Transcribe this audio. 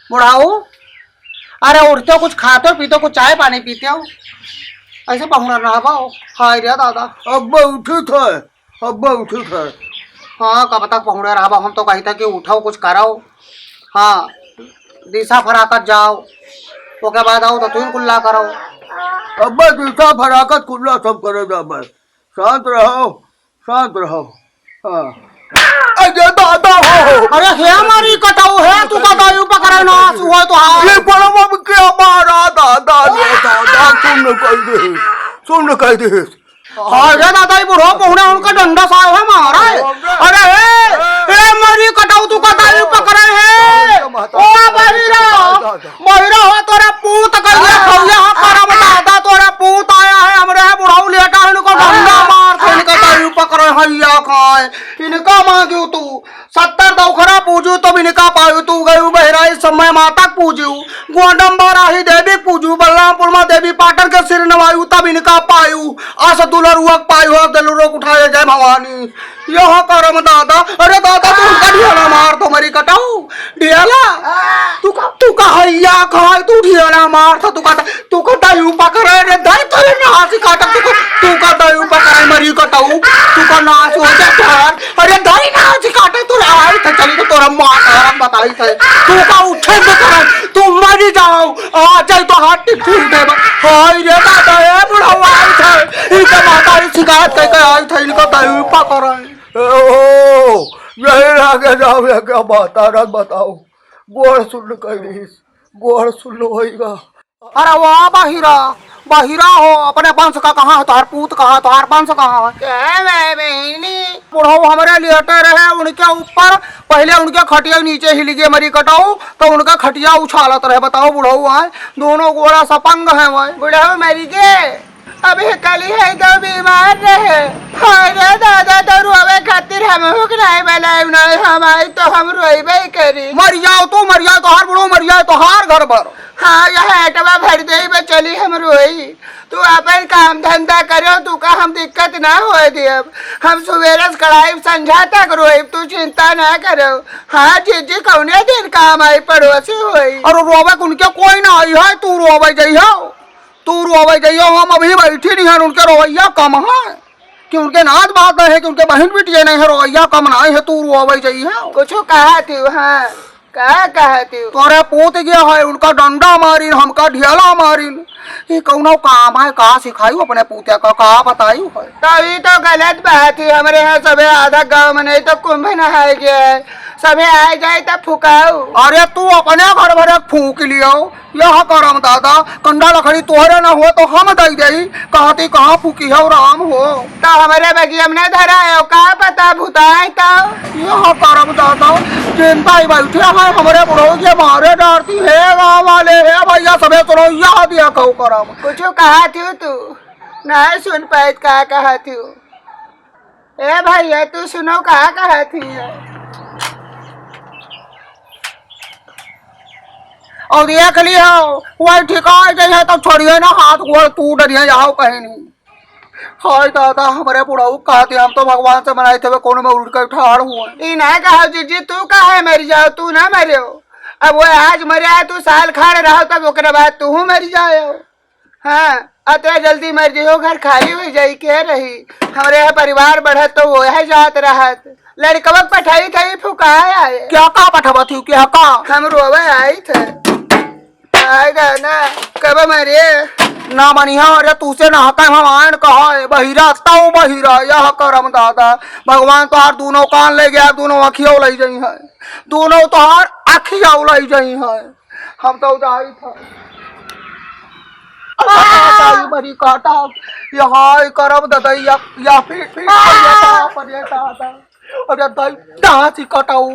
बुढ़ाऊ, अरे उठते हो कुछ खाते हो पीते हो कुछ चाय पानी पीते हो, ऐसे पहुना ना पाओ। हाय रे दादा, अब्बा उठे थे, अब्बा उठे थे। हाँ कब तक पहुने रहा, हम तो कही था कि उठाओ कुछ कराओ। हाँ दिशा फराकत जाओ, ओके बाद आओ तो तुम कुल्ला करो। अब्बा दिशा फराकत कुल्ला सब करेगा। मैं शांत रहो, शांत रहो। हाँ अरे दादा हो, अरे हे हमारी कटाऊ है, तू कटाऊ पकड़े ना हुआ तो हाँ। ये बड़ा मम क्या मारा दादा ने, दादा सुन कह दे। हाय रे दादा, ये बुढ़ो पहुने उनका डंडा सा है मारा है। अरे हे हमारी कटाऊ, तू कटाऊ पकड़े है। ओ बहिरा, बहिरा हो तोरा पूत कर दिया खौया परम दादा, तोरा पूत आया है हमरे बुढ़ाऊ लेटा है, इनको डंडा मार के इनका कटाऊ पकड़े हैया खाए। इनका मांगू तू 70 दौखरा पूजू तो इनका पायू, तू गयू बहिरा इस समय माता पूजू, गोडम्बा राही देवी पूजू, बलरामपुर में देवी पाटन के सिर नवायू तब इनका पायू, आस दुलर हुआ पायू दलुरोक उठाए जय भवानी। यह करम दादा। अरे दादा तू उनका ढियाला मार तो मरी कटाऊ ढियाला, तू का हैया खाए, तू ढियाला मार था, तू का दायू पकड़े रे दाई तोरे नाच काटा, तू का दायू पकड़े मरी कटाऊ, तू का नाच हो जाए। अरे दाई नाच काटे तू आई था, चली तो तोरा मां आराम बताई थे, तू का उठे पकड़े तू मरी जाओ आ जाए तो हाथ टिफिन दे। हाय रे दादा ए बुढ़ाऊ आई थे, इनका माता की शिकायत करके आई थे, इनका दायू पकड़े। ओ यही आगे जाओ, क्या बात आ रहा बताओ। गोड़ सुन कर गोड़ सुन होगा। अरे वाह बाहिरा, बाहिरा हो, अपने वंश का कहाँ है तोहार पूत, कहाँ तोहार वंश कहाँ है। बुढ़ऊ हमारे लेटे रहे, उनके ऊपर पहले उनके खटिया नीचे हिल गए मरी कटाऊ, तो उनका खटिया उछालत रहे। बताओ बुढ़ऊ आए, दोनों गोड़ा सपंग है वह। बुढ़ऊ मरी गए, अभी कल है तो बीमार रहे। अरे दादा तो रोवे खातिर हम नहीं बनाए नहीं, हम आई तो हम रोइबे करी। मर जाओ तू, मर जाओ तोहार बुढ़ऊ, मर जाओ तोहार घर भर। हाँ यह एटवा भर दे में चली हम रोई, तू अपन काम धंधा करो, तू का हम दिक्कत ना हो दे। अब हम सवेरे कढ़ाई संझा तक रोई, तू चिंता ना करो। हाँ जीजी कौने दिन काम आई पड़ोसी होई। और रोवे उनके कोई ना आई है, तू रोवे जइहो, तू रोवे जइहो। हम अभी बैठी नहीं है, उनके रोवैया कम है कि उनके नाच बात है कि उनके बहन बेटिया नहीं है, रोवैया कम नहीं है, तू रोवे जइहो। कुछ कहा तू, हाँ क्या कहती हो। तोरे पूत गया है, उनका डंडा मारिन, हमका ढियाला मारिन, ये कौनो काम है, कहा सिखायू अपने पूते का, कहा बतायू है। तभी तो गलत बात है, हमारे यहाँ सबे आधा गांव में नहीं तो कुंभ नहाए गया है, सबे आए जाए तब फुकाऊ। अरे तू अपने घर भर फूक लियो, यह करम दादा, कंडा लकड़ी तोहरे न हो तो हम दई दई, कहती कहाँ फूकी हो राम हो। तो हमारे बगिया में धरा है, का पता भूताए तो यह करम दादा, चिंता ही बैठे है हमारे बुढ़ो के मारे डरती है, गाँव वाले है भैया सबे सुनो याद दिया कहू करम। कुछ कहा थी तू नहीं सुन पाए, क्या कहा थी ए भैया, तू सुनो कहा कहा थी। और देख लियो वही ठिकाए जाए तो छोड़िए ना, हाथ गोड़ टूट रही जाओ कहीं नहीं। हाय दादा हमारे बुढ़ाऊ कहते हम तो भगवान से मनाए थे, कौन में उड़ कर ठाड़ हुआ। नहीं कहा जीजी तू कहा मर जाओ, तू ना मरे हो, अब वो आज मरे तू साल खड़े रहो तब ओकरे बाद तू मर जाओ। हाँ अतः जल्दी मर जाओ, घर खाली हो जाई के रही, हमारे यहाँ परिवार बढ़त तो वो है जात रहत। लड़कवक पठाई थी फुकाए, क्या का पठवा थी, क्या का हम रोवे आई थे आएगा ना कब मरे ना मनिया। अरे तू से ना हम आयन कहा बहिरा ताऊ बहिरा, यह करम दादा, भगवान तोहार दोनों कान ले गया, दोनों आँखियों लई जाई है, दोनों तोहार आँखियों लई जाई है। हम तो उदाई था बड़ी काटा, यहाँ करम ददैया या फिर अरे दाई कटाऊ।